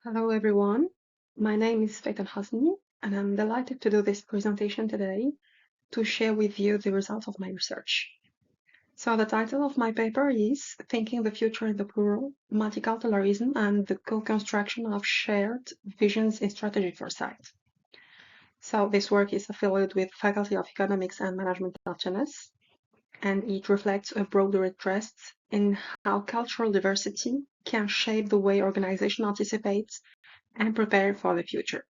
Hello everyone, my name is Faten HOSNI and I'm delighted to do this presentation today to share with you the results of my research. So the title of my paper is Thinking the Future in the Plural, Multiculturalism and the Co-Construction of Shared Visions in Strategic Foresight. So this work is affiliated with Faculty of Economics and Management of Tennis, and it reflects a broader interest in how cultural diversity can shape the way organizations anticipate and prepare for the future.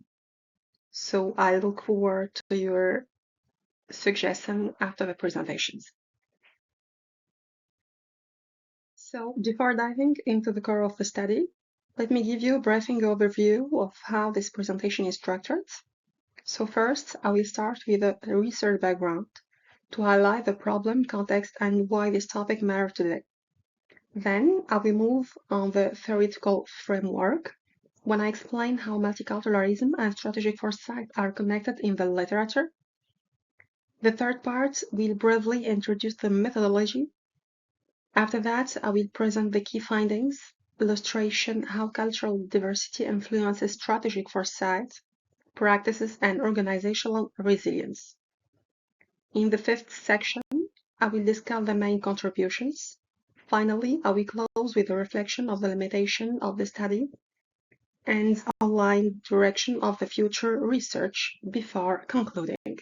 So I look forward to your suggestion after the presentations. So before diving into the core of the study, let me give you a briefing overview of how this presentation is structured. So first, I will start with a research background to highlight the problem, context, and why this topic matters today. Then I will move on the theoretical framework when I explain how multiculturalism and strategic foresight are connected in the literature. The third part will briefly introduce the methodology. After that, I will present the key findings, illustration how cultural diversity influences strategic foresight, practices, and organizational resilience. In the fifth section, I will discuss the main contributions. Finally, I will close with a reflection of the limitation of the study and outline direction of the future research before concluding.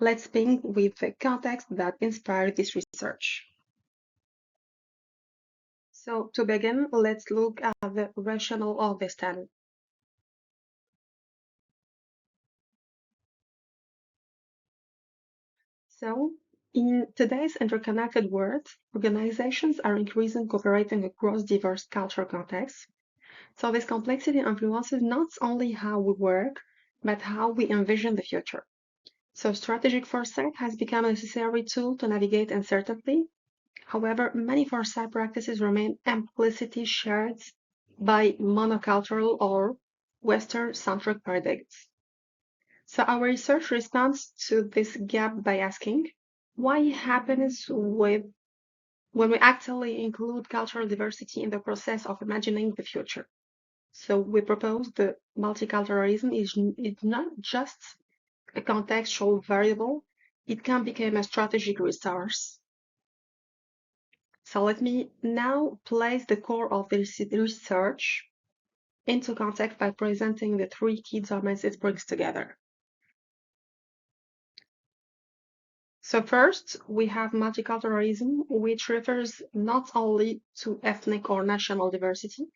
Let's begin with the context that inspired this research. So to begin, let's look at the rationale of the study. So in today's interconnected world, organizations are increasingly cooperating across diverse cultural contexts. So this complexity influences not only how we work, but how we envision the future. So strategic foresight has become a necessary tool to navigate uncertainty. However, many foresight practices remain implicitly shared by monocultural or Western-centric paradigms. So our research responds to this gap by asking, why happens when we actually include cultural diversity in the process of imagining the future? So we propose that multiculturalism is not just a contextual variable, it can become a strategic resource. So let me now place the core of this research into context by presenting the three key domains it brings together. So first, we have multiculturalism, which refers not only to ethnic or national diversity,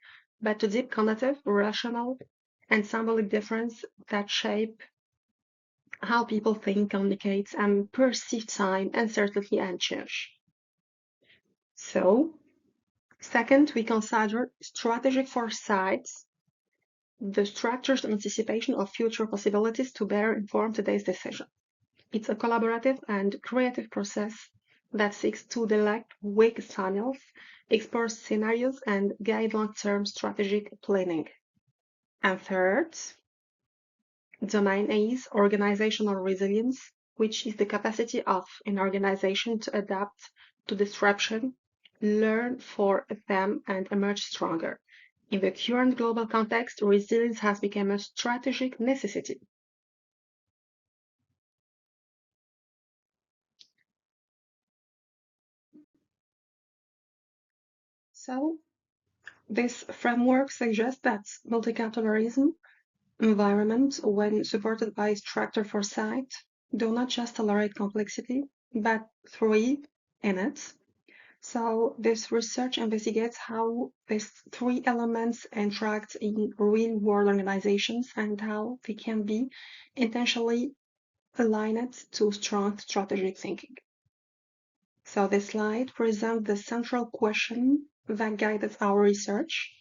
but to deep cognitive, relational, and symbolic difference that shape how people think, communicate, and perceive time, uncertainty, and change. So, second, we consider strategic foresight, the structured anticipation of future possibilities to better inform today's decision. It's a collaborative and creative process that seeks to delect weak signals, explore scenarios, and guide long-term strategic planning. And third, domain is organizational resilience, which is the capacity of an organization to adapt to disruption, learn for them, and emerge stronger. In the current global context, resilience has become a strategic necessity. So, this framework suggests that multiculturalism environments, when supported by structured foresight, do not just tolerate complexity, but thrive in it. So this research investigates how these three elements interact in real-world organizations and how they can be intentionally aligned to strong strategic thinking. So this slide presents the central question that guided our research: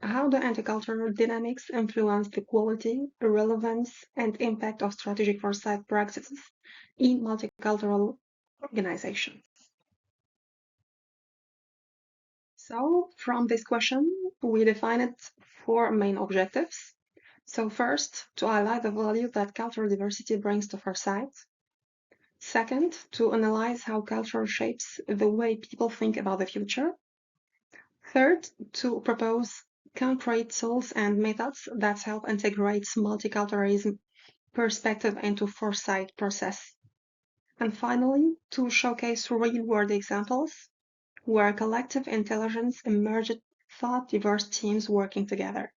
how do intercultural dynamics influence the quality, relevance, and impact of strategic foresight practices in multicultural organizations? So from this question, we defined four main objectives. So first, to highlight the value that cultural diversity brings to foresight. Second, to analyze how culture shapes the way people think about the future. Third, to propose concrete tools and methods that help integrate multiculturalism perspective into foresight process. And finally, to showcase real-world examples where collective intelligence emerged thought diverse teams working together.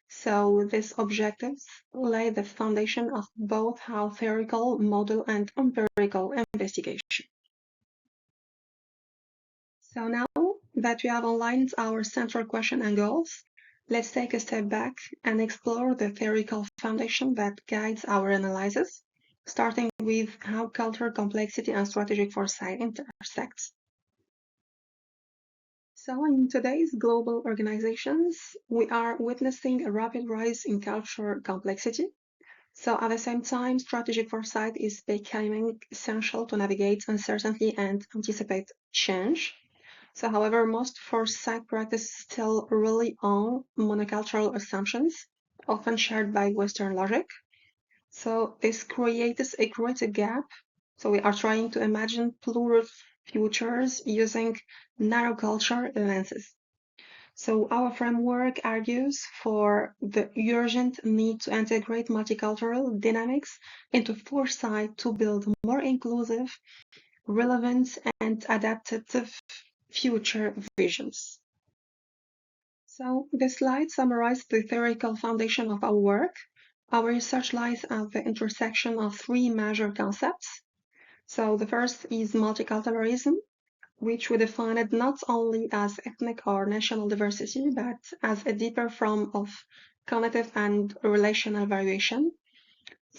So these objectives lay the foundation of both how theoretical model and empirical investigation. So now that we have outlined our central question and goals, let's take a step back and explore the theoretical foundation that guides our analysis, starting with how cultural complexity and strategic foresight intersect. So in today's global organizations, we are witnessing a rapid rise in cultural complexity. So at the same time, strategic foresight is becoming essential to navigate uncertainty and anticipate change. So however, most foresight practices still rely on monocultural assumptions, often shared by Western logic. So this creates a greater gap. So we are trying to imagine plural futures using narrow culture lenses. So our framework argues for the urgent need to integrate multicultural dynamics into foresight to build more inclusive, relevant, and adaptive future visions. So this slide summarizes the theoretical foundation of our work. Our research lies at the intersection of three major concepts. So the first is multiculturalism, which we defined not only as ethnic or national diversity, but as a deeper form of cognitive and relational variation.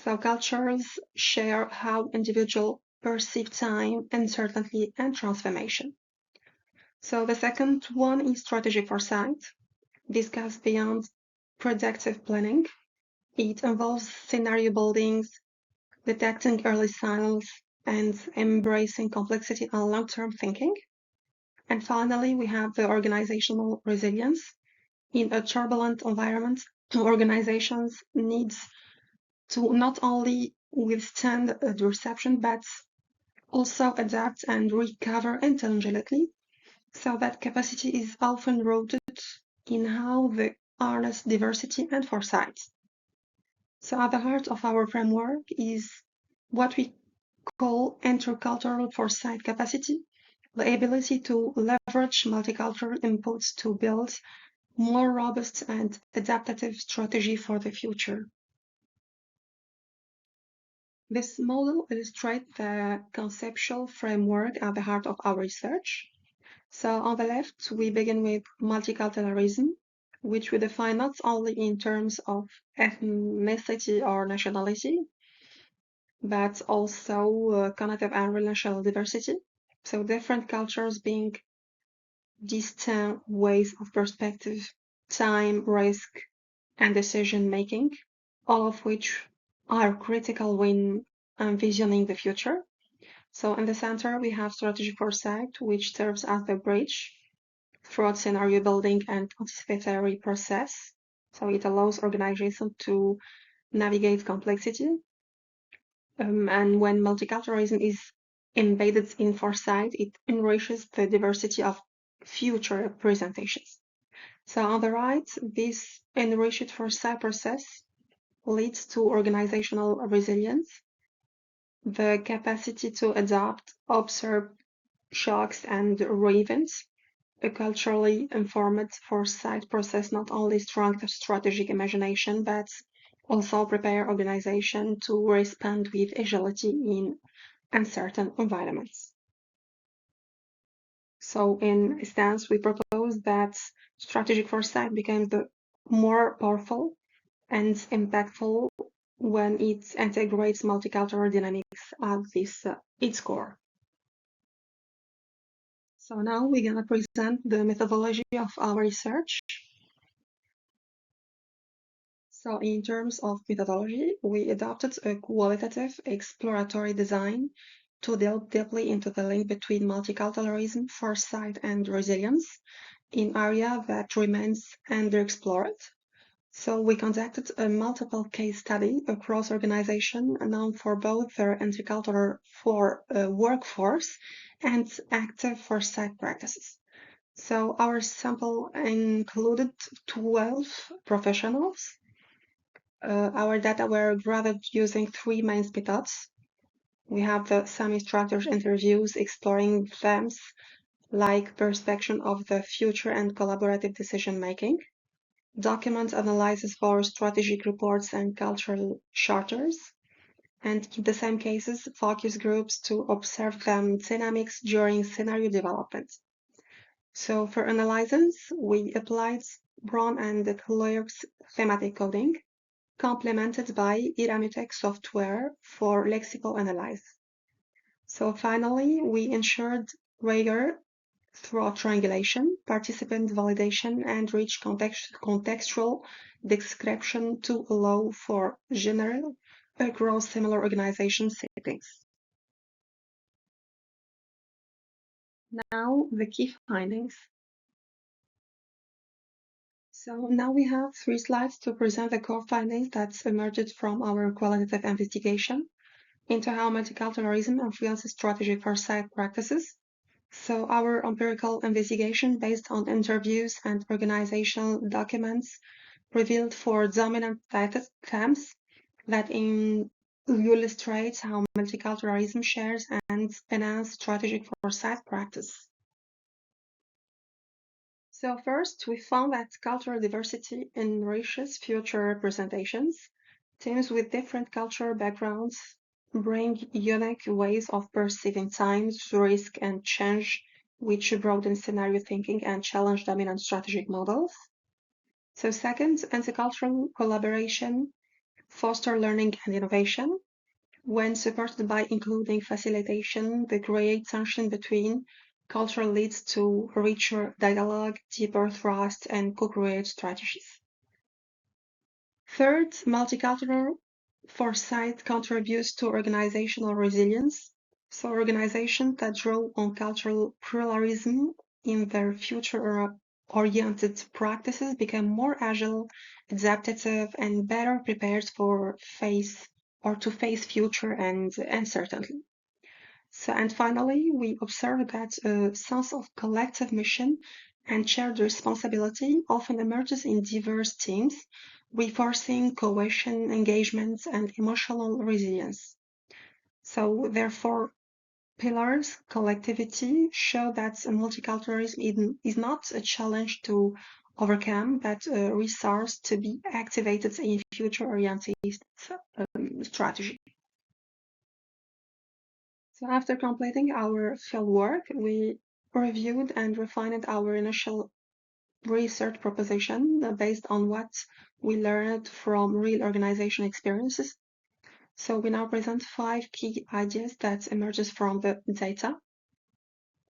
So cultures share how individuals perceive time, uncertainty, and transformation. So the second one is strategic foresight. This goes beyond predictive planning. It involves scenario building, detecting early signs, and embracing complexity and long-term thinking. And finally, we have the organizational resilience. In a turbulent environment, organizations need to not only withstand the disruption, but also adapt and recover intelligently. So that capacity is often rooted in how they harness diversity and foresight. So at the heart of our framework is what we call intercultural foresight capacity, the ability to leverage multicultural inputs to build more robust and adaptive strategy for the future. This model illustrates the conceptual framework at the heart of our research. So on the left, we begin with multiculturalism, which we define not only in terms of ethnicity or nationality, but also cognitive and relational diversity. So different cultures being distinct ways of perspective, time, risk, and decision making, all of which are critical when envisioning the future. So in the center, we have strategic foresight, which serves as the bridge through scenario building and anticipatory process. So it allows organizations to navigate complexity. And when multiculturalism is embedded in foresight, it enriches the diversity of future presentations. So on the right, this enriched foresight process leads to organizational resilience, the capacity to adapt, observe shocks and re-events. A culturally informed foresight process not only strengthens strategic imagination, but also prepare organization to respond with agility in uncertain environments. So in stance, we propose that strategic foresight becomes the more powerful and impactful when it integrates multicultural dynamics at its core. So now we're going to present the methodology of our research. So in terms of methodology, we adopted a qualitative exploratory design to delve deeply into the link between multiculturalism, foresight, and resilience in area that remains underexplored. So we conducted a multiple case study across organizations known for both their intercultural workforce and active foresight practices. So our sample included 12 professionals. Our data were gathered using 3 main methods. We have the semi-structured interviews exploring themes like perception of the future and collaborative decision-making, document analysis for strategic reports and cultural charters, and in the same cases, focus groups to observe the dynamics during scenario development. So for analysis, we applied Brown and Clerk's thematic coding, complemented by IBIMA software for lexical analysis. So finally, we ensured rigor through triangulation, participant validation, and rich contextual description to allow for general across similar organization settings. Now, the key findings. So now we have 3 slides to present the core findings that emerged from our qualitative investigation into how multiculturalism influences strategic foresight practices. So our empirical investigation based on interviews and organizational documents revealed 4 dominant themes that illustrate how multiculturalism shares and enhances strategic foresight practice. So first, we found that cultural diversity enriches future representations. Teams with different cultural backgrounds bring unique ways of perceiving time, risk, and change, which broaden scenario thinking and challenge dominant strategic models. So second, intercultural collaboration foster learning and innovation. When supported by including facilitation, the great tension between culture leads to richer dialogue, deeper trust, and co-create strategies. Third, multicultural foresight contributes to organizational resilience. So organizations that draw on cultural pluralism in their future-oriented practices become more agile, adaptive, and better prepared to face future and uncertainty. So, and finally, we observe that a sense of collective mission and shared responsibility often emerges in diverse teams, reinforcing cohesion, engagement, and emotional resilience. So, therefore, pillars collectivity show that multiculturalism is not a challenge to overcome, but a resource to be activated in future-oriented strategy. So after completing our fieldwork, we reviewed and refined our initial research proposition based on what we learned from real organization experiences. So we now present 5 key ideas that emerges from the data.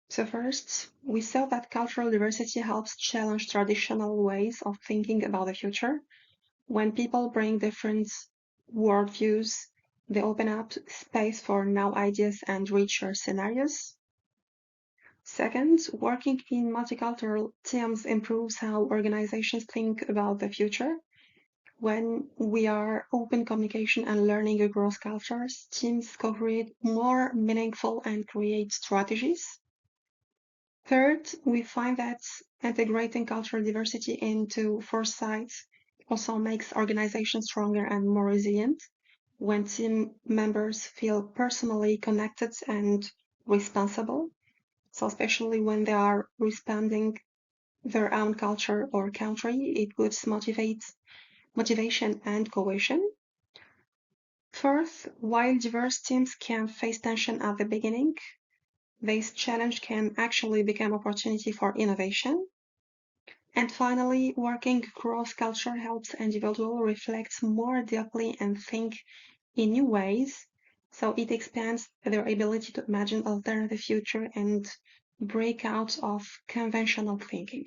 So first, we saw that cultural diversity helps challenge traditional ways of thinking about the future. When people bring different worldviews, they open up space for new ideas and richer scenarios. Second, working in multicultural teams improves how organizations think about the future. When we are open communication and learning across cultures, teams co-create more meaningful and create strategies. Third, we find that integrating cultural diversity into foresight also makes organizations stronger and more resilient. When team members feel personally connected and responsible, so especially when they are responding their own culture or country, it boosts motivation and cohesion. Fourth, while diverse teams can face tension at the beginning, this challenge can actually become opportunity for innovation. And finally, working cross-culture helps individuals reflect more deeply and think in new ways. So it expands their ability to imagine alternative future and break out of conventional thinking.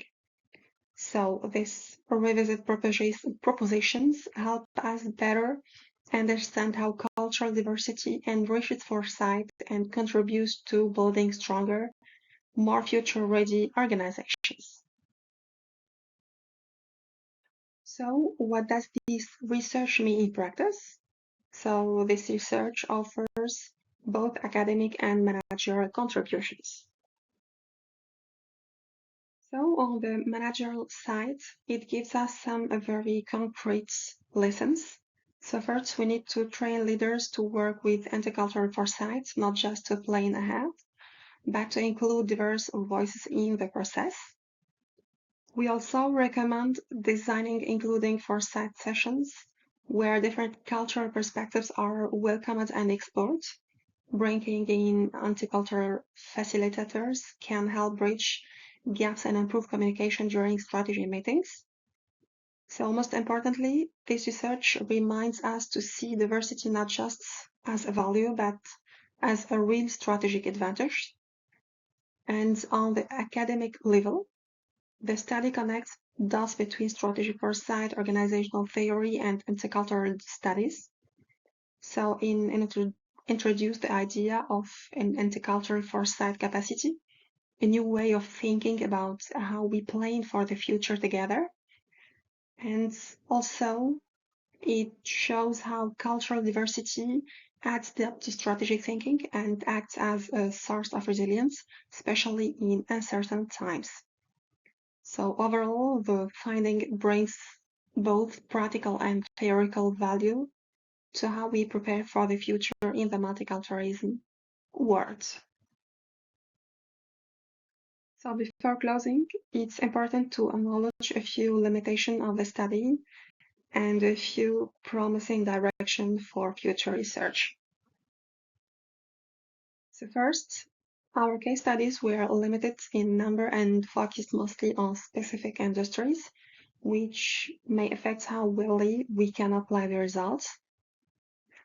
So these revisit propositions help us better understand how cultural diversity enriches foresight and contributes to building stronger, more future-ready organizations. So what does this research mean in practice? So this research offers both academic and managerial contributions. So on the managerial side, it gives us some very concrete lessons. So first, we need to train leaders to work with intercultural foresight, not just to plan ahead, but to include diverse voices in the process. We also recommend designing including foresight sessions where different cultural perspectives are welcomed and explored. Bringing in multicultural facilitators can help bridge gaps and improve communication during strategy meetings. So most importantly, this research reminds us to see diversity not just as a value, but as a real strategic advantage. And on the academic level, the study connects dots between strategic foresight, organizational theory, and intercultural studies. So introduce the idea of an intercultural foresight capacity, a new way of thinking about how we plan for the future together. And also, it shows how cultural diversity adds depth to strategic thinking and acts as a source of resilience, especially in uncertain times. So overall, the finding brings both practical and theoretical value to how we prepare for the future in the multiculturalism world. So before closing, it's important to acknowledge a few limitations of the study and a few promising directions for future research. So first, our case studies were limited in number and focused mostly on specific industries, which may affect how well we can apply the results.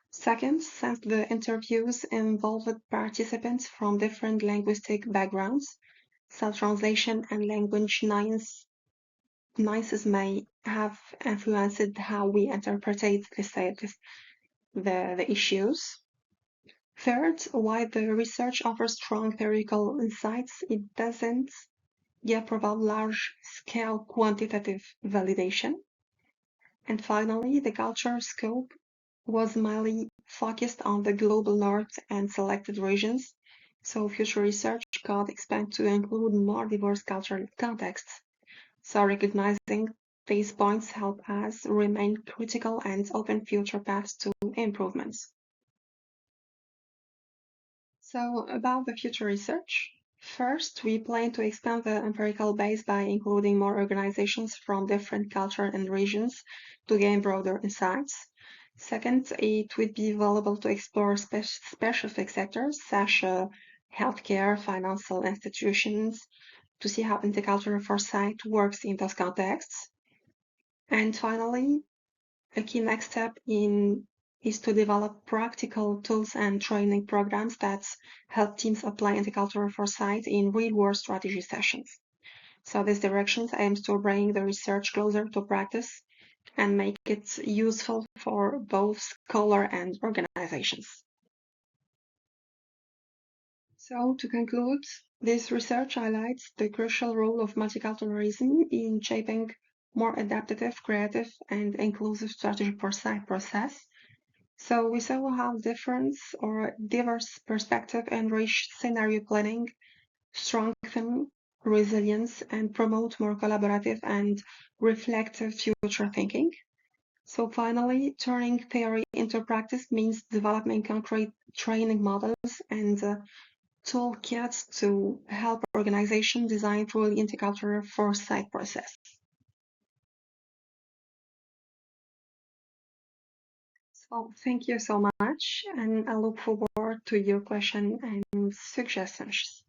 Second, since the interviews involved participants from different linguistic backgrounds, self-translation and language nuances may have influenced how we interpret the issues. Third, while the research offers strong theoretical insights, it doesn't yet provide large-scale quantitative validation. And finally, the cultural scope was mainly focused on the global north and selected regions, so future research could expand to include more diverse cultural contexts. So recognizing these points help us remain critical and open future paths to improvements. So about the future research, first, we plan to expand the empirical base by including more organizations from different cultures and regions to gain broader insights. Second, it would be valuable to explore specific sectors such as healthcare, financial institutions, to see how intercultural foresight works in those contexts. And finally, a key next step is to develop practical tools and training programs that help teams apply intercultural foresight in real-world strategy sessions. So this direction aims to bring the research closer to practice and make it useful for both scholars and organizations. So to conclude, this research highlights the crucial role of multiculturalism in shaping more adaptive, creative, and inclusive strategic foresight process. So we saw how difference or diverse perspective enrich scenario planning, strengthen resilience, and promote more collaborative and reflective future thinking. So finally, turning theory into practice means developing concrete training models and toolkits to help organizations design truly intercultural foresight process. So thank you so much, and I look forward to your question and suggestions.